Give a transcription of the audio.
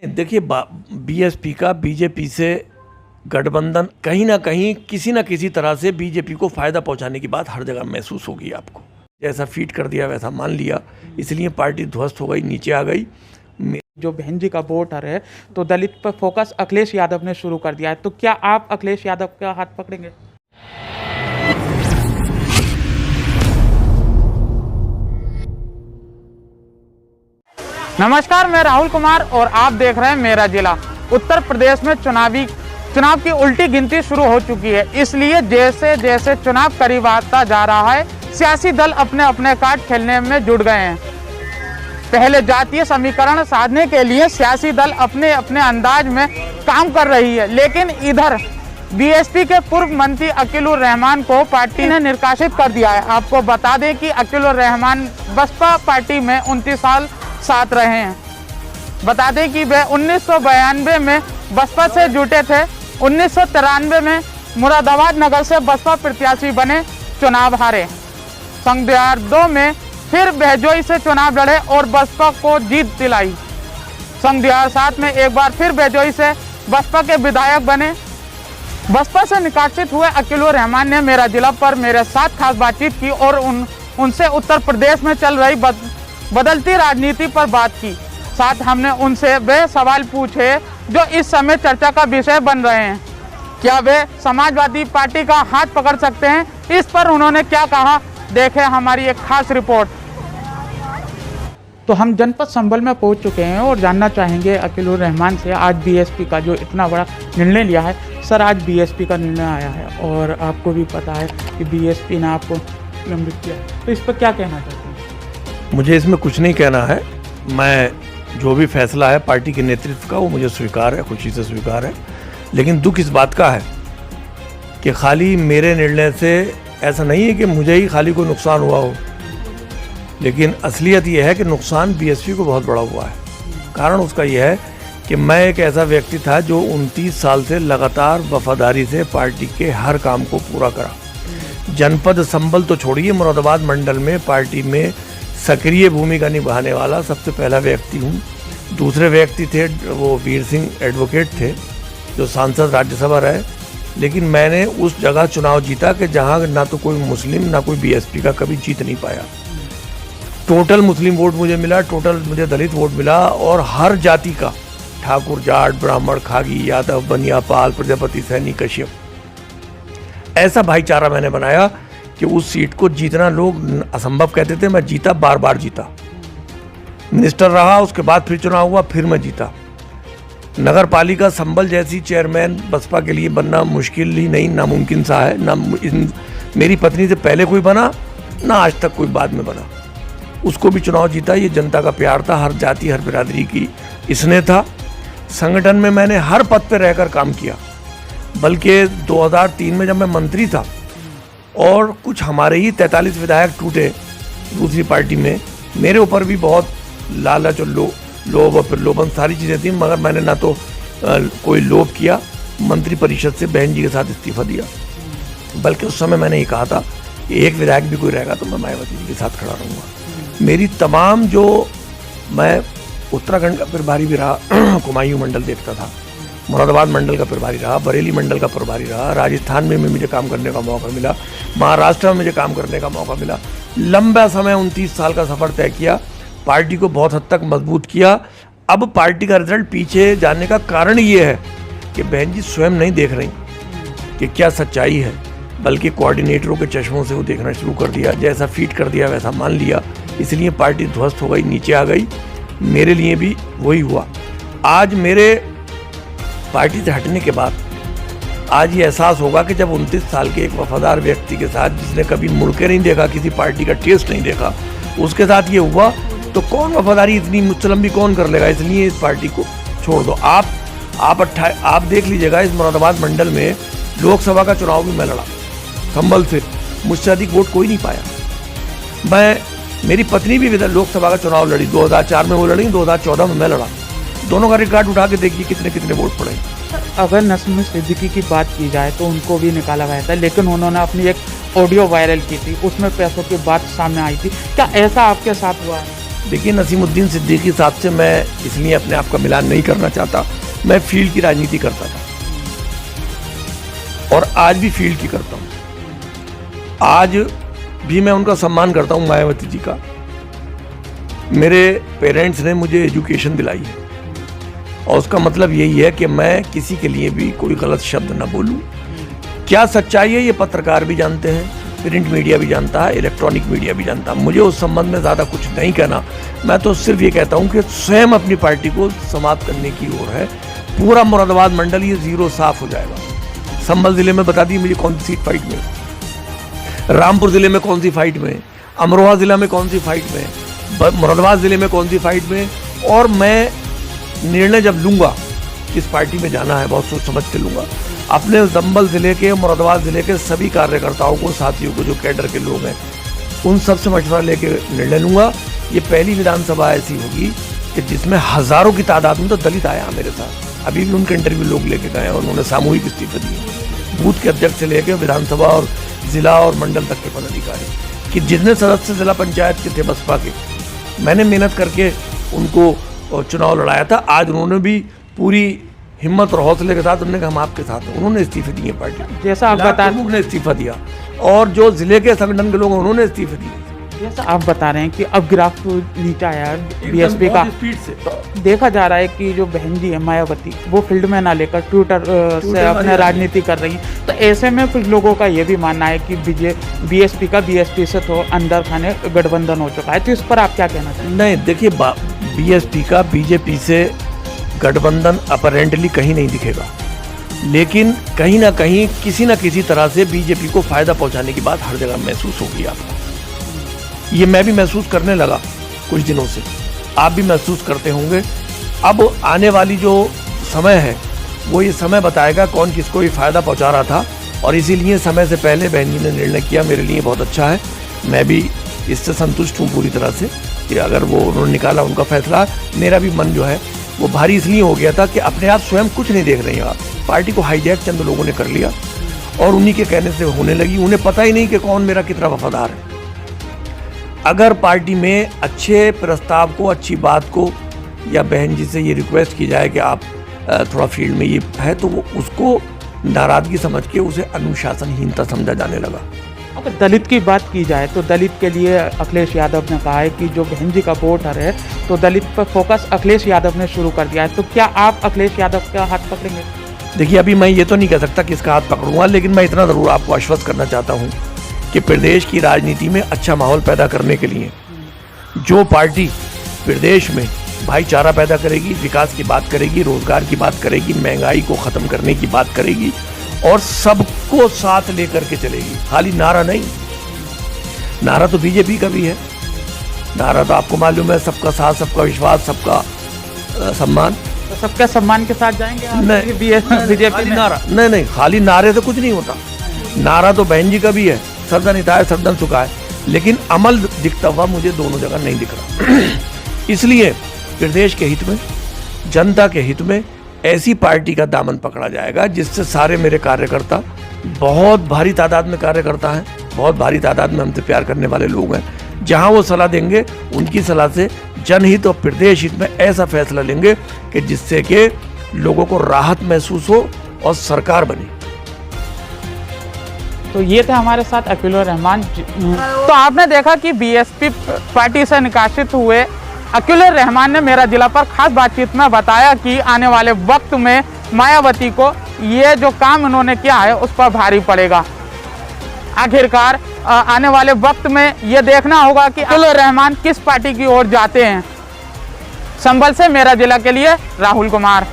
देखिए बीएसपी का बीजेपी से गठबंधन कहीं ना कहीं किसी न किसी तरह से बीजेपी को फ़ायदा पहुंचाने की बात हर जगह महसूस होगी आपको। जैसा फीट कर दिया वैसा मान लिया, इसलिए पार्टी ध्वस्त हो गई, नीचे आ गई। जो बहन जी का वोटर है तो दलित पर फोकस अखिलेश यादव ने शुरू कर दिया है, तो क्या आप अखिलेश यादव का हाथ पकड़ेंगे? नमस्कार, मैं राहुल कुमार और आप देख रहे हैं मेरा जिला। उत्तर प्रदेश में चुनाव की उल्टी गिनती शुरू हो चुकी है, इसलिए जैसे जैसे चुनाव करीब आता जा रहा है सियासी दल अपने अपने कार्ड खेलने में जुट गए हैं। पहले जातीय समीकरण साधने के लिए सियासी दल अपने अपने अंदाज में काम कर रही है, लेकिन इधर बीएसपी के पूर्व मंत्री अकीलुर रहमान को पार्टी ने निष्कासित कर दिया है। आपको बता दें कि अकीलुर रहमान बसपा पार्टी में 29 साल साथ रहे हैं। बता दें कि वे 1992 में बसपा से जुटे थे। 1993 में मुरादाबाद नगर से बसपा प्रत्याशी बने, चुनाव हारे। सन 2002 में फिर बेजोई से चुनाव लड़े और बसपा को जीत दिलाई। सन 2007 में एक बार फिर बेजोई से बसपा के विधायक बने। बसपा से निष्कासित हुए अकीलुर रहमान ने मेरा जिला पर मेरे साथ खास बातचीत की और उनसे उत्तर प्रदेश में चल रही बदलती राजनीति पर बात की। साथ हमने उनसे वे सवाल पूछे जो इस समय चर्चा का विषय बन रहे हैं। क्या वे समाजवादी पार्टी का हाथ पकड़ सकते हैं? इस पर उन्होंने क्या कहा, देखें हमारी एक खास रिपोर्ट। तो हम जनपद संभल में पहुंच चुके हैं और जानना चाहेंगे अकीलुर रहमान से आज बीएसपी का जो इतना बड़ा निर्णय लिया है। सर, आज बीएसपी का निर्णय आया है और आपको भी पता है कि बीएसपी ने आपको निलंबित किया, तो इस पर क्या कहना चाहते हैं? मुझे इसमें कुछ नहीं कहना है। मैं जो भी फैसला है पार्टी के नेतृत्व का वो मुझे स्वीकार है, खुशी से स्वीकार है। लेकिन दुख इस बात का है कि खाली मेरे निर्णय से ऐसा नहीं है कि मुझे ही खाली कोई नुकसान हुआ हो, लेकिन असलियत यह है कि नुकसान बीएसपी को बहुत बड़ा हुआ है। कारण उसका यह है कि मैं एक ऐसा व्यक्ति था जो 29 साल से लगातार वफादारी से पार्टी के हर काम को पूरा करा। जनपद संभल तो छोड़िए, मुरादाबाद मंडल में पार्टी में सक्रिय भूमिका निभाने वाला सबसे पहला व्यक्ति हूँ। दूसरे व्यक्ति थे वो वीर सिंह एडवोकेट थे जो सांसद राज्यसभा रहे, लेकिन मैंने उस जगह चुनाव जीता कि जहाँ ना तो कोई मुस्लिम ना कोई बीएसपी का कभी जीत नहीं पाया। टोटल मुस्लिम वोट मुझे मिला, टोटल मुझे दलित वोट मिला और हर जाति का, ठाकुर, जाट, ब्राह्मण, खागी, यादव, बनिया, पाल, प्रजापति, सैनी, कश्यप, ऐसा भाईचारा मैंने बनाया कि उस सीट को जीतना लोग असंभव कहते थे। मैं जीता, बार बार जीता, मिनिस्टर रहा, उसके बाद फिर चुनाव हुआ, फिर मैं जीता। नगर पालिका संभल जैसी चेयरमैन बसपा के लिए बनना मुश्किल ही नहीं, नामुमकिन सा है। ना मेरी पत्नी से पहले कोई बना, ना आज तक कोई बाद में बना। उसको भी चुनाव जीता। ये जनता का प्यार था, हर जाति हर बिरादरी की इसने था। संगठन में मैंने हर पद पर रहकर काम किया, बल्कि 2003 में जब मैं मंत्री था और कुछ हमारे ही 43 विधायक टूटे दूसरी पार्टी में, मेरे ऊपर भी बहुत लालच और लोभ और प्रलोभन सारी चीज़ें थी, मगर मैंने ना तो कोई लोभ किया। मंत्री परिषद से बहन जी के साथ इस्तीफा दिया, बल्कि उस समय मैंने ये कहा था कि एक विधायक भी कोई रहेगा तो मैं मायावती जी के साथ खड़ा रहूँगा। मेरी तमाम जो मैं उत्तराखंड का प्रभारी भी रहा, कुमायूं मंडल देखता था, मुरादाबाद मंडल का प्रभारी रहा, बरेली मंडल का प्रभारी रहा, राजस्थान में मुझे काम करने का मौका मिला, महाराष्ट्र में मुझे काम करने का मौका मिला। लंबा समय 29 साल का सफ़र तय किया, पार्टी को बहुत हद तक मजबूत किया। अब पार्टी का रिजल्ट पीछे जाने का कारण ये है कि बहन जी स्वयं नहीं देख रही कि क्या सच्चाई है, बल्कि कोऑर्डिनेटरों के चश्मों से वो देखना शुरू कर दिया। जैसा फीट कर दिया वैसा मान लिया, इसलिए पार्टी ध्वस्त हो गई, नीचे आ गई। मेरे लिए भी वही हुआ। आज मेरे पार्टी से हटने के बाद आज ये एहसास होगा कि जब 29 साल के एक वफादार व्यक्ति के साथ, जिसने कभी मुड़ के नहीं देखा, किसी पार्टी का टेस्ट नहीं देखा, उसके साथ ये हुआ, तो कौन वफादारी इतनी मुचलम्बी कौन कर लेगा। इसलिए इस पार्टी को छोड़ दो। आप देख लीजिएगा, इस मुरादाबाद मंडल में लोकसभा का चुनाव भी मैं लड़ा संभल से, मुझसे अधिक वोट कोई नहीं पाया। मेरी पत्नी भी लोकसभा का चुनाव लड़ी, 2004 में वो लड़ी, 2014 में मैं लड़ा। दोनों का रिकॉर्ड उठा के देखिए कितने कितने वोट पड़े। अगर नसीम सिद्दीकी की बात की जाए तो उनको भी निकाला गया था, लेकिन उन्होंने अपनी एक ऑडियो वायरल की थी, उसमें पैसों की बात सामने आई थी। क्या ऐसा आपके साथ हुआ है? देखिए, नसीमुद्दीन सिद्दीकी साहब से मैं इसलिए अपने आप का मिलान नहीं करना चाहता। मैं फील्ड की राजनीति करता था और आज भी फील्ड की करता हूँ। आज भी मैं उनका सम्मान करता हूँ, मायावती जी का। मेरे पेरेंट्स ने मुझे एजुकेशन दिलाई है और उसका मतलब यही है कि मैं किसी के लिए भी कोई गलत शब्द ना बोलूं। क्या सच्चाई है ये पत्रकार भी जानते हैं, प्रिंट मीडिया भी जानता है, इलेक्ट्रॉनिक मीडिया भी जानता है। मुझे उस संबंध में ज़्यादा कुछ नहीं कहना। मैं तो सिर्फ ये कहता हूँ कि स्वयं अपनी पार्टी को समाप्त करने की ओर है। पूरा मुरादाबाद मंडल ये जीरो साफ हो जाएगा। संभल जिले में बता दी मुझे कौन सी सीट फाइट में, रामपुर जिले में कौन सी फाइट में, अमरोहा जिला में कौन सी फाइट में, मुरादाबाद जिले में कौन सी फाइट में। और मैं निर्णय जब लूँगा किस पार्टी में जाना है बहुत सोच समझ के लूँगा। अपने संभल जिले के, मुरादाबाद जिले के सभी कार्यकर्ताओं को, साथियों को, जो कैडर के लोग हैं, उन सबसे मशवरा लेके निर्णय लूँगा। ये पहली विधानसभा ऐसी होगी कि जिसमें हज़ारों की तादाद में, तो दलित आया मेरे साथ, अभी भी उनके इंटरव्यू लोग लेके गए और उन्होंने सामूहिक इस्तीफे दिए। बूथ के अध्यक्ष से लेकर विधानसभा और जिला और मंडल तक के पदाधिकारी, कि जितने सदस्य जिला पंचायत के थे बसपा के, मैंने मेहनत करके उनको चुनाव लड़ाया था। आज उन्होंने भी पूरी हिम्मत और हौसले के साथ उन्होंने कहा हम आपके साथ हैं, उन्होंने इस्तीफे दिए पार्टी। जैसा आप बता प्रमुख ने इस्तीफा दिया और जो जिले के संगठन के लोग हैं उन्होंने इस्तीफे दिए। जैसा आप बता रहे हैं कि अब ग्राफ तो नीचा आया है बीएसपी का, स्पीड से तो देखा जा रहा है कि जो बहन जी है मायावती, वो फील्ड में ना लेकर ट्विटर से अपने राजनीति कर रही हैं। तो ऐसे में कुछ लोगों का ये भी मानना है कि बीएसपी का बीएसपी से तो अंदर खाने गठबंधन हो चुका है। तो इस पर आप क्या कहना चाहेंगे? नहीं, देखिए, बीएसपी का बीजेपी से गठबंधन अपरेंटली कहीं नहीं दिखेगा, लेकिन कहीं ना कहीं किसी न किसी तरह से बीजेपी को फायदा पहुंचाने की बात हर जगह महसूस होगी आपको। ये मैं भी महसूस करने लगा कुछ दिनों से, आप भी महसूस करते होंगे। अब आने वाली जो समय है वो ये समय बताएगा कौन किसको ये फायदा पहुंचा रहा था, और इसीलिए समय से पहले बहन जी ने निर्णय किया, मेरे लिए बहुत अच्छा है। मैं भी इससे संतुष्ट हूँ पूरी तरह से कि अगर वो उन्होंने निकाला उनका फैसला। मेरा भी मन जो है वो भारी इसलिए हो गया था कि अपने आप स्वयं कुछ नहीं देख रही हैं आप, पार्टी को हाईजैक चंद लोगों ने कर लिया और उन्हीं के कहने से होने लगी। उन्हें पता ही नहीं कि कौन मेरा कितना वफादार है। अगर पार्टी में अच्छे प्रस्ताव को, अच्छी बात को, या बहन जी से ये रिक्वेस्ट की जाए कि आप थोड़ा फील्ड में ये है, तो वो उसको नाराज़गी समझ के उसे अनुशासनहीनता समझा जाने लगा। अगर दलित की बात की जाए तो दलित के लिए अखिलेश यादव ने कहा है कि जो बहन जी का वोटर है तो दलित पर फोकस अखिलेश यादव ने शुरू कर दिया है। तो क्या आप अखिलेश यादव का हाथ पकड़ेंगे? देखिए, अभी मैं ये तो नहीं कह सकता कि इसका हाथ पकड़ूंगा, लेकिन मैं इतना ज़रूर आपको आश्वस्त करना चाहता हूँ कि प्रदेश की राजनीति में अच्छा माहौल पैदा करने के लिए जो पार्टी प्रदेश में भाईचारा पैदा करेगी, विकास की बात करेगी, रोजगार की बात करेगी, महंगाई को ख़त्म करने की बात करेगी और सबको साथ लेकर के चलेगी, खाली नारा नहीं। नारा तो बीजेपी का भी है, नारा तो आपको मालूम है, सबका साथ, सबका विश्वास, सबका सम्मान। तो सबके सम्मान के साथ जाएंगे आप? नहीं, बीजेपी नारा नहीं, खाली नारे से कुछ नहीं होता। नारा तो बहन जी का भी है, सरदन हिताय सरदन सुखाए, लेकिन अमल दिखता हुआ मुझे दोनों जगह नहीं दिख रहा। इसलिए प्रदेश के हित में, जनता के हित में ऐसी पार्टी का दामन पकड़ा जाएगा जिससे सारे मेरे कार्यकर्ता, बहुत भारी तादाद में कार्यकर्ता हैं, बहुत भारी तादाद में हमसे प्यार करने वाले लोग हैं, जहां वो सलाह देंगे उनकी सलाह से जनहित और प्रदेश हित में ऐसा फैसला लेंगे कि जिससे कि लोगों को राहत महसूस हो और सरकार बने। तो ये थे हमारे साथ अकीलुर रहमान। तो आपने देखा कि बीएसपी पार्टी से निकासित हुए अकीलुर रहमान ने मेरा जिला पर खास बातचीत में बताया कि आने वाले वक्त में मायावती को ये जो काम इन्होंने किया है उस पर भारी पड़ेगा। आखिरकार आने वाले वक्त में ये देखना होगा कि अकीलुर रहमान किस पार्टी की ओर जाते हैं। संभल से मेरा जिला के लिए राहुल कुमार।